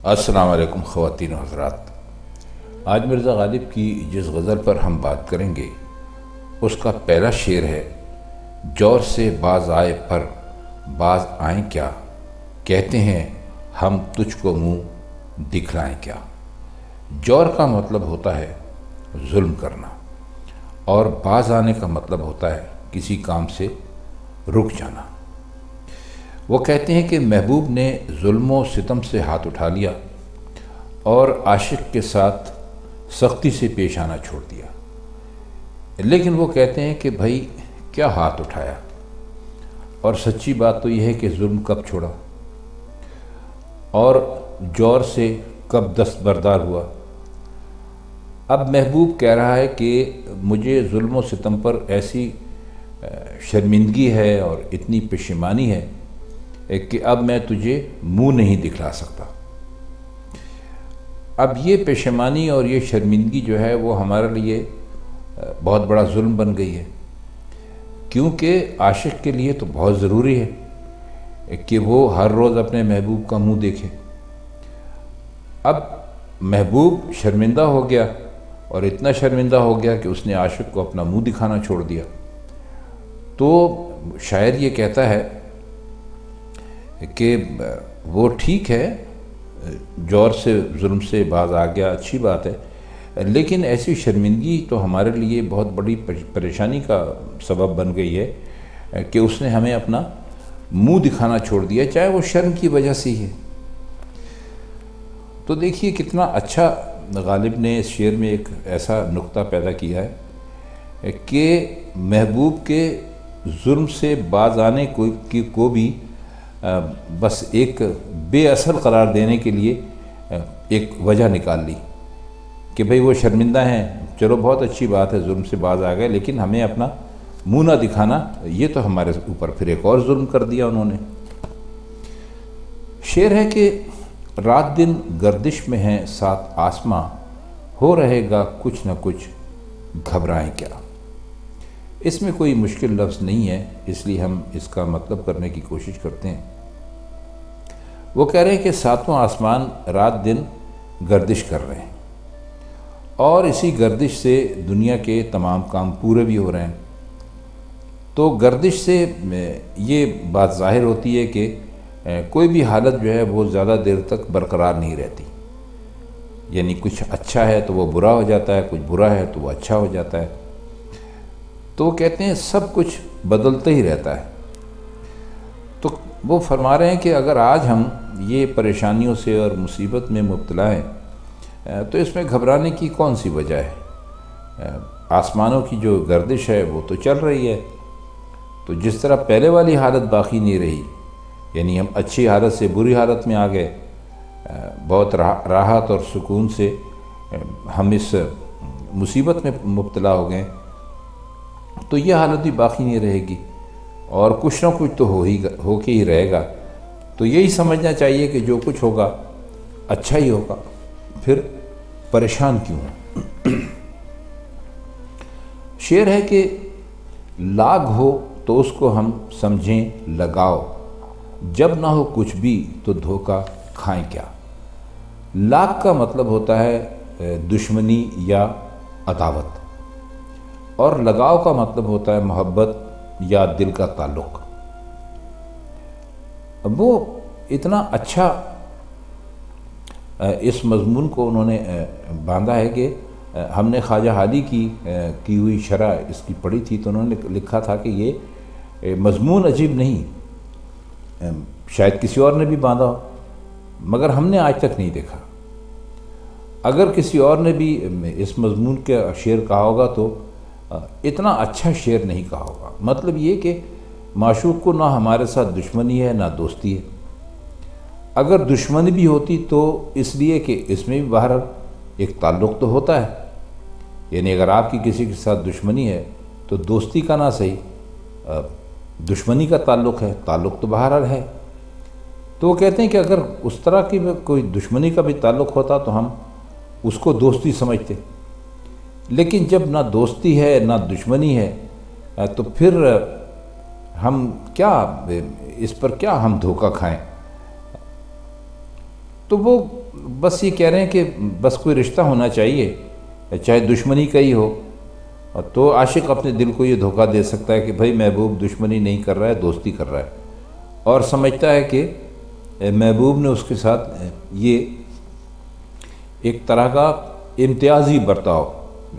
السلام علیکم خواتین و حضرات۔ آج مرزا غالب کی جس غزل پر ہم بات کریں گے اس کا پہلا شعر ہے: جور سے باز آئے پر باز آئیں کیا، کہتے ہیں ہم تجھ کو منہ دکھلائیں کیا۔ جور کا مطلب ہوتا ہے ظلم کرنا، اور باز آنے کا مطلب ہوتا ہے کسی کام سے رک جانا۔ وہ کہتے ہیں کہ محبوب نے ظلم و ستم سے ہاتھ اٹھا لیا اور عاشق کے ساتھ سختی سے پیش آنا چھوڑ دیا، لیکن وہ کہتے ہیں کہ بھائی کیا ہاتھ اٹھایا، اور سچی بات تو یہ ہے کہ ظلم کب چھوڑا اور جور سے کب دستبردار ہوا۔ اب محبوب کہہ رہا ہے کہ مجھے ظلم و ستم پر ایسی شرمندگی ہے اور اتنی پشیمانی ہے کہ اب میں تجھے منہ نہیں دکھلا سکتا۔ اب یہ پشیمانی اور یہ شرمندگی جو ہے وہ ہمارے لیے بہت بڑا ظلم بن گئی ہے، کیونکہ عاشق کے لیے تو بہت ضروری ہے کہ وہ ہر روز اپنے محبوب کا منہ دیکھے۔ اب محبوب شرمندہ ہو گیا، اور اتنا شرمندہ ہو گیا کہ اس نے عاشق کو اپنا منہ دکھانا چھوڑ دیا۔ تو شاعر یہ کہتا ہے کہ وہ ٹھیک ہے، جور سے ظلم سے باز آ گیا، اچھی بات ہے، لیکن ایسی شرمندگی تو ہمارے لیے بہت بڑی پریشانی کا سبب بن گئی ہے کہ اس نے ہمیں اپنا منہ دکھانا چھوڑ دیا، چاہے وہ شرم کی وجہ سے ہی ہے۔ تو دیکھیے کتنا اچھا غالب نے اس شعر میں ایک ایسا نقطہ پیدا کیا ہے کہ محبوب کے ظلم سے باز آنے کو بھی بس ایک بے اثر قرار دینے کے لیے ایک وجہ نکال لی کہ بھئی وہ شرمندہ ہیں، چلو بہت اچھی بات ہے، ظلم سے باز آ گئے، لیکن ہمیں اپنا منہ نہ دکھانا، یہ تو ہمارے اوپر پھر ایک اور ظلم کر دیا انہوں نے۔ شعر ہے کہ رات دن گردش میں ہیں سات آسماں، ہو رہے گا کچھ نہ کچھ گھبرائیں کیا۔ اس میں کوئی مشکل لفظ نہیں ہے، اس لیے ہم اس کا مطلب کرنے کی کوشش کرتے ہیں۔ وہ کہہ رہے ہیں کہ ساتوں آسمان رات دن گردش کر رہے ہیں، اور اسی گردش سے دنیا کے تمام کام پورے بھی ہو رہے ہیں۔ تو گردش سے یہ بات ظاہر ہوتی ہے کہ کوئی بھی حالت جو ہے وہ زیادہ دیر تک برقرار نہیں رہتی، یعنی کچھ اچھا ہے تو وہ برا ہو جاتا ہے، کچھ برا ہے تو وہ اچھا ہو جاتا ہے۔ تو وہ کہتے ہیں سب کچھ بدلتا ہی رہتا ہے۔ تو وہ فرما رہے ہیں کہ اگر آج ہم یہ پریشانیوں سے اور مصیبت میں مبتلا ہیں تو اس میں گھبرانے کی کون سی وجہ ہے؟ آسمانوں کی جو گردش ہے وہ تو چل رہی ہے، تو جس طرح پہلے والی حالت باقی نہیں رہی، یعنی ہم اچھی حالت سے بری حالت میں آ گئے، بہت راحت اور سکون سے ہم اس مصیبت میں مبتلا ہو گئے، تو یہ حالت بھی باقی نہیں رہے گی، اور کچھ نہ کچھ تو ہو کے ہی رہے گا۔ تو یہی سمجھنا چاہیے کہ جو کچھ ہوگا اچھا ہی ہوگا، پھر پریشان کیوں ہیں۔ شعر ہے کہ لاگ ہو تو اس کو ہم سمجھیں لگاؤ، جب نہ ہو کچھ بھی تو دھوکہ کھائیں کیا۔ لاگ کا مطلب ہوتا ہے دشمنی یا عداوت، اور لگاؤ کا مطلب ہوتا ہے محبت یا دل کا تعلق۔ وہ اتنا اچھا اس مضمون کو انہوں نے باندھا ہے کہ ہم نے خواجہ حالی کی ہوئی شرح اس کی پڑھی تھی، تو انہوں نے لکھا تھا کہ یہ مضمون عجیب نہیں، شاید کسی اور نے بھی باندھا ہو، مگر ہم نے آج تک نہیں دیکھا۔ اگر کسی اور نے بھی اس مضمون کے شعر کہا ہوگا تو اتنا اچھا شعر نہیں کہا ہوگا۔ مطلب یہ کہ معشوق کو نہ ہمارے ساتھ دشمنی ہے نہ دوستی ہے۔ اگر دشمنی بھی ہوتی تو اس لیے کہ اس میں بھی باہر ایک تعلق تو ہوتا ہے، یعنی اگر آپ کی کسی کے ساتھ دشمنی ہے تو دوستی کا نہ صحیح دشمنی کا تعلق ہے، تعلق تو باہر ہے۔ تو وہ کہتے ہیں کہ اگر اس طرح کی کوئی دشمنی کا بھی تعلق ہوتا تو ہم اس کو دوستی سمجھتے، لیکن جب نہ دوستی ہے نہ دشمنی ہے تو پھر ہم کیا اس پر کیا ہم دھوکہ کھائیں۔ تو وہ بس یہ کہہ رہے ہیں کہ بس کوئی رشتہ ہونا چاہیے چاہے دشمنی کا ہی ہو، تو عاشق اپنے دل کو یہ دھوکہ دے سکتا ہے کہ بھائی محبوب دشمنی نہیں کر رہا ہے، دوستی کر رہا ہے، اور سمجھتا ہے کہ محبوب نے اس کے ساتھ یہ ایک طرح کا امتیازی برتاؤ،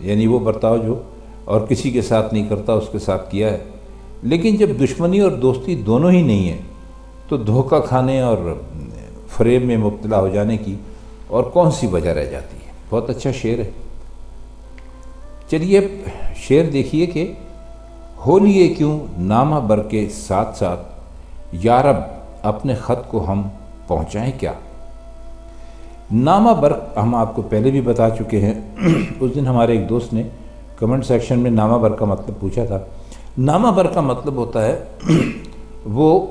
یعنی وہ برتاؤ جو اور کسی کے ساتھ نہیں کرتا اس کے ساتھ کیا ہے۔ لیکن جب دشمنی اور دوستی دونوں ہی نہیں ہیں تو دھوکہ کھانے اور فریب میں مبتلا ہو جانے کی اور کون سی وجہ رہ جاتی ہے؟ بہت اچھا شعر ہے، چلیے شعر دیکھیے کہ ہو لیے کیوں نامہ بر کے ساتھ ساتھ، یا رب اپنے خط کو ہم پہنچائیں کیا۔ نامہ بر ہم آپ کو پہلے بھی بتا چکے ہیں، اس دن ہمارے ایک دوست نے کمنٹ سیکشن میں نامہ بر کا مطلب پوچھا تھا۔ نامہ بر کا مطلب ہوتا ہے وہ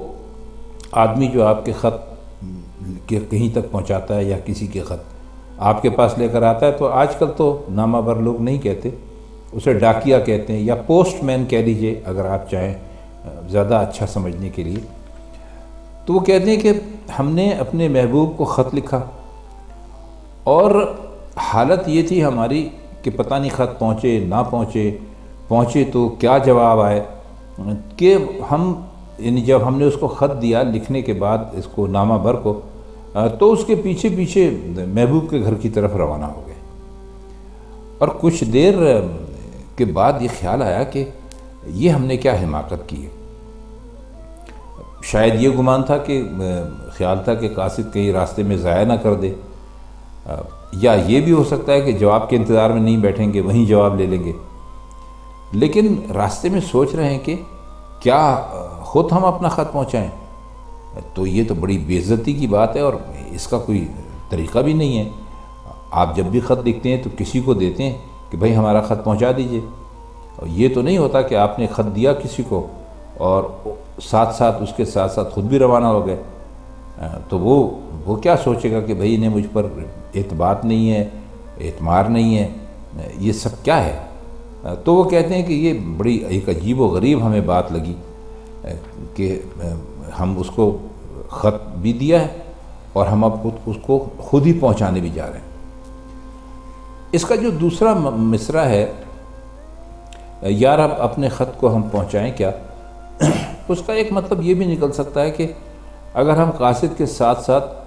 آدمی جو آپ کے خط کہیں تک پہنچاتا ہے، یا کسی کے خط آپ کے پاس لے کر آتا ہے، تو آج کل تو نامہ بر لوگ نہیں کہتے، اسے ڈاکیہ کہتے ہیں، یا پوسٹ مین کہہ لیجئے اگر آپ چاہیں زیادہ اچھا سمجھنے کے لیے۔ تو وہ کہتے ہیں کہ ہم نے اپنے محبوب کو خط لکھا اور حالت یہ تھی ہماری کہ پتہ نہیں خط پہنچے نہ پہنچے تو کیا جواب آئے، کہ ہم یعنی جب ہم نے اس کو خط دیا لکھنے کے بعد اس کو نامہ بر کو، تو اس کے پیچھے پیچھے محبوب کے گھر کی طرف روانہ ہو گئے، اور کچھ دیر کے بعد یہ خیال آیا کہ یہ ہم نے کیا حماقت کی ہے۔ شاید یہ گمان تھا کہ خیال تھا کہ قاصد کہیں راستے میں ضائع نہ کر دے، یا یہ بھی ہو سکتا ہے کہ جواب کے انتظار میں نہیں بیٹھیں گے، وہیں جواب لے لیں گے، لیکن راستے میں سوچ رہے ہیں کہ کیا خود ہم اپنا خط پہنچائیں، تو یہ تو بڑی بے عزتی کی بات ہے، اور اس کا کوئی طریقہ بھی نہیں ہے۔ آپ جب بھی خط لکھتے ہیں تو کسی کو دیتے ہیں کہ بھائی ہمارا خط پہنچا دیجئے، اور یہ تو نہیں ہوتا کہ آپ نے خط دیا کسی کو اور ساتھ ساتھ اس کے ساتھ ساتھ خود بھی روانہ ہو گئے، تو وہ کیا سوچے گا کہ بھائی انہیں مجھ پر اعتبار نہیں ہے، اعتماد نہیں ہے، یہ سب کیا ہے۔ تو وہ کہتے ہیں کہ یہ بڑی ایک عجیب و غریب ہمیں بات لگی کہ ہم اس کو خط بھی دیا ہے اور ہم اب اس کو خود ہی پہنچانے بھی جا رہے ہیں۔ اس کا جو دوسرا مصرع ہے، یا رب اپنے خط کو ہم پہنچائیں کیا، اس کا ایک مطلب یہ بھی نکل سکتا ہے کہ اگر ہم قاصد کے ساتھ ساتھ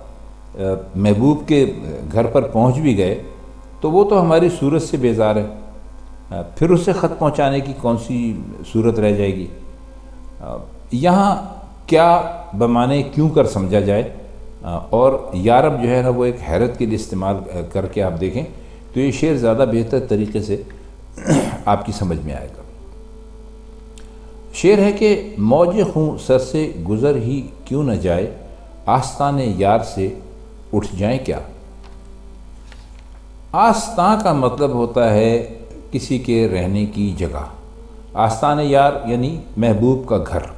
محبوب کے گھر پر پہنچ بھی گئے تو وہ تو ہماری صورت سے بیزار ہے، پھر اسے خط پہنچانے کی کون سی صورت رہ جائے گی۔ یہاں کیا بمانے کیوں کر سمجھا جائے، اور یا رب جو ہے نا وہ ایک حیرت کے لیے استعمال کر کے آپ دیکھیں تو یہ شعر زیادہ بہتر طریقے سے آپ کی سمجھ میں آئے گا۔ شعر ہے کہ موج خوں سر سے گزر ہی کیوں نہ جائے، آستان یار سے اٹھ جائیں کیا۔ آستان کا مطلب ہوتا ہے کسی کے رہنے کی جگہ، آستان یار یعنی محبوب کا گھر،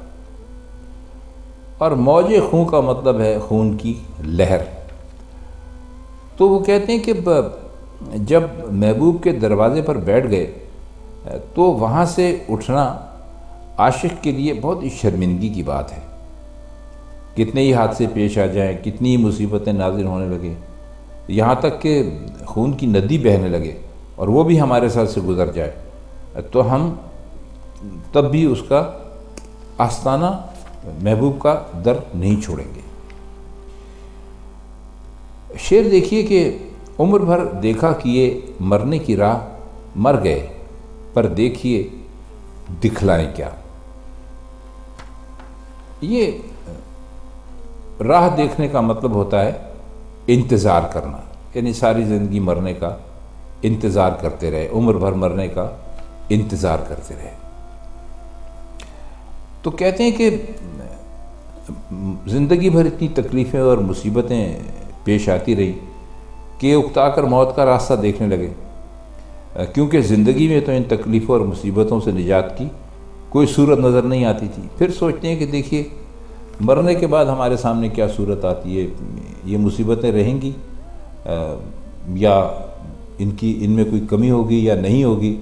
اور موج خوں کا مطلب ہے خون کی لہر۔ تو وہ کہتے ہیں کہ جب محبوب کے دروازے پر بیٹھ گئے تو وہاں سے اٹھنا عاشق کے لیے بہت ہی شرمندگی کی بات ہے۔ کتنے ہی حادثے پیش آ جائیں، کتنی ہی مصیبتیں نازل ہونے لگیں، یہاں تک کہ خون کی ندی بہنے لگے اور وہ بھی ہمارے ساتھ سے گزر جائے، تو ہم تب بھی اس کا آستانہ محبوب کا در نہیں چھوڑیں گے۔ شعر دیکھیے کہ عمر بھر دیکھا کیے مرنے کی راہ، مر گئے پر دیکھیے دکھلائیں کیا۔ یہ راہ دیکھنے کا مطلب ہوتا ہے انتظار کرنا، یعنی ساری زندگی مرنے کا انتظار کرتے رہے، عمر بھر مرنے کا انتظار کرتے رہے۔ تو کہتے ہیں کہ زندگی بھر اتنی تکلیفیں اور مصیبتیں پیش آتی رہی کہ اکتا کر موت کا راستہ دیکھنے لگے، کیونکہ زندگی میں تو ان تکلیفوں اور مصیبتوں سے نجات کی کوئی صورت نظر نہیں آتی تھی۔ پھر سوچتے ہیں کہ دیکھیے مرنے کے بعد ہمارے سامنے کیا صورت آتی ہے، یہ مصیبتیں رہیں گی یا ان میں کوئی کمی ہوگی یا نہیں ہوگی،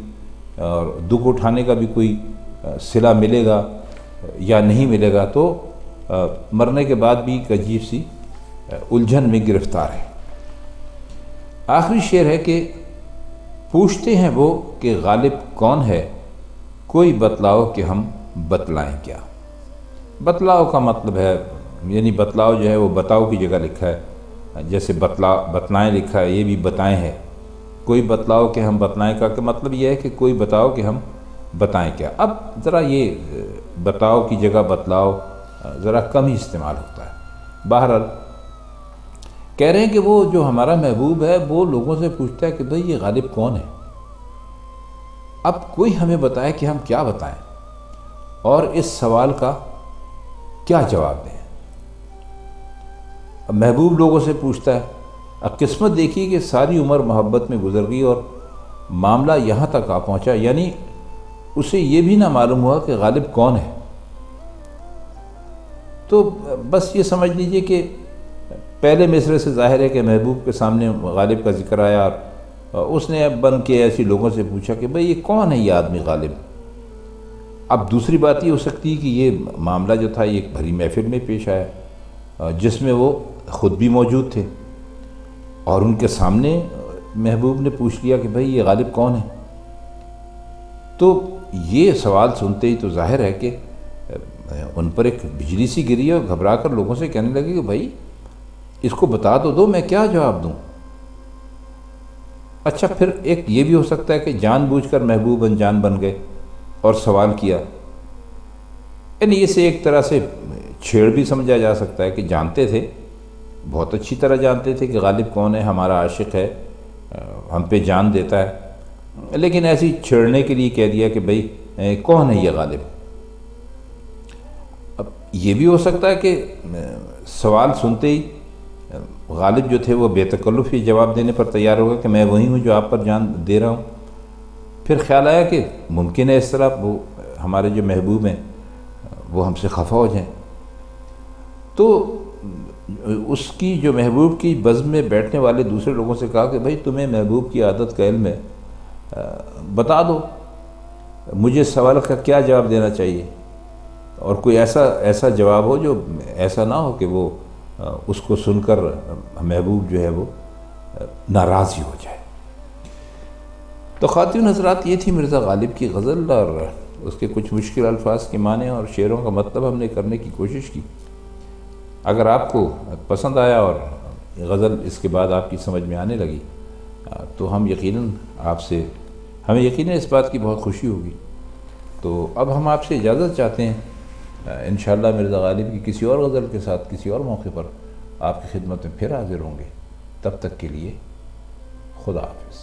اور دکھ اٹھانے کا بھی کوئی صلہ ملے گا یا نہیں ملے گا۔ تو مرنے کے بعد بھی ایک عجیب سی الجھن میں گرفتار ہے۔ آخری شعر ہے کہ پوچھتے ہیں وہ کہ غالب کون ہے، کوئی بتلاؤ کہ ہم بتلائیں کیا۔ بتلاؤ کا مطلب ہے، یعنی بتلاؤ جو ہے وہ بتاؤ کی جگہ لکھا ہے، جیسے بتلائیں لکھا ہے، یہ بھی بتائیں ہے۔ کوئی بتلاؤ کہ ہم بتلائیں کا مطلب یہ ہے کہ کوئی بتاؤ کہ ہم بتائیں کیا۔ اب ذرا یہ بتاؤ کی جگہ بتلاؤ ذرا کم ہی استعمال ہوتا ہے۔ بہرحال کہہ رہے ہیں کہ وہ جو ہمارا محبوب ہے وہ لوگوں سے پوچھتا ہے کہ بھئی یہ غالب کون ہے، اب کوئی ہمیں بتائے کہ ہم کیا بتائیں اور اس سوال کا کیا جواب دیں۔ اب محبوب لوگوں سے پوچھتا ہے، اب قسمت دیکھیے کہ ساری عمر محبت میں گزر گئی اور معاملہ یہاں تک آ پہنچا، یعنی اسے یہ بھی نہ معلوم ہوا کہ غالب کون ہے۔ تو بس یہ سمجھ لیجئے کہ پہلے مصرعے سے ظاہر ہے کہ محبوب کے سامنے غالب کا ذکر آیا اور اس نے بن کے ایسی لوگوں سے پوچھا کہ بھئی یہ کون ہے یہ آدمی غالب۔ اب دوسری بات یہ ہو سکتی ہے کہ یہ معاملہ جو تھا یہ ایک بھری محفل میں پیش آیا جس میں وہ خود بھی موجود تھے اور ان کے سامنے محبوب نے پوچھ لیا کہ بھئی یہ غالب کون ہے۔ تو یہ سوال سنتے ہی تو ظاہر ہے کہ ان پر ایک بجلی سی گری اور گھبرا کر لوگوں سے کہنے لگے کہ بھئی اس کو بتا تو دو، میں کیا جواب دوں۔ اچھا پھر ایک یہ بھی ہو سکتا ہے کہ جان بوجھ کر محبوب انجان بن گئے اور سوال کیا، یعنی اسے ایک طرح سے چھیڑ بھی سمجھا جا سکتا ہے کہ جانتے تھے، بہت اچھی طرح جانتے تھے کہ غالب کون ہے، ہمارا عاشق ہے، ہم پہ جان دیتا ہے، لیکن ایسی چھیڑنے کے لیے کہہ دیا کہ بھئی کون ہے یہ غالب۔ اب یہ بھی ہو سکتا ہے کہ سوال سنتے ہی غالب جو تھے وہ بے تکلف ہی جواب دینے پر تیار ہوگا کہ میں وہی ہوں جو آپ پر جان دے رہا ہوں۔ پھر خیال آیا کہ ممکن ہے اس طرح وہ ہمارے جو محبوب ہیں وہ ہم سے خفا ہو جائیں، تو اس کی جو محبوب کی بزم میں بیٹھنے والے دوسرے لوگوں سے کہا کہ بھئی تمہیں محبوب کی عادت کا علم ہے، بتا دو مجھے سوال کا کیا جواب دینا چاہیے، اور کوئی ایسا جواب ہو جو ایسا نہ ہو کہ وہ اس کو سن کر محبوب جو ہے وہ ناراض ہی ہو جائے۔ تو خواتین حضرات یہ تھی مرزا غالب کی غزل اور اس کے کچھ مشکل الفاظ کے معنی اور شعروں کا مطلب ہم نے کرنے کی کوشش کی۔ اگر آپ کو پسند آیا اور غزل اس کے بعد آپ کی سمجھ میں آنے لگی تو ہمیں یقیناً اس بات کی بہت خوشی ہوگی۔ تو اب ہم آپ سے اجازت چاہتے ہیں، انشاءاللہ مرزا غالب کی کسی اور غزل کے ساتھ کسی اور موقع پر آپ کی خدمت میں پھر حاضر ہوں گے۔ تب تک کے لیے خدا حافظ۔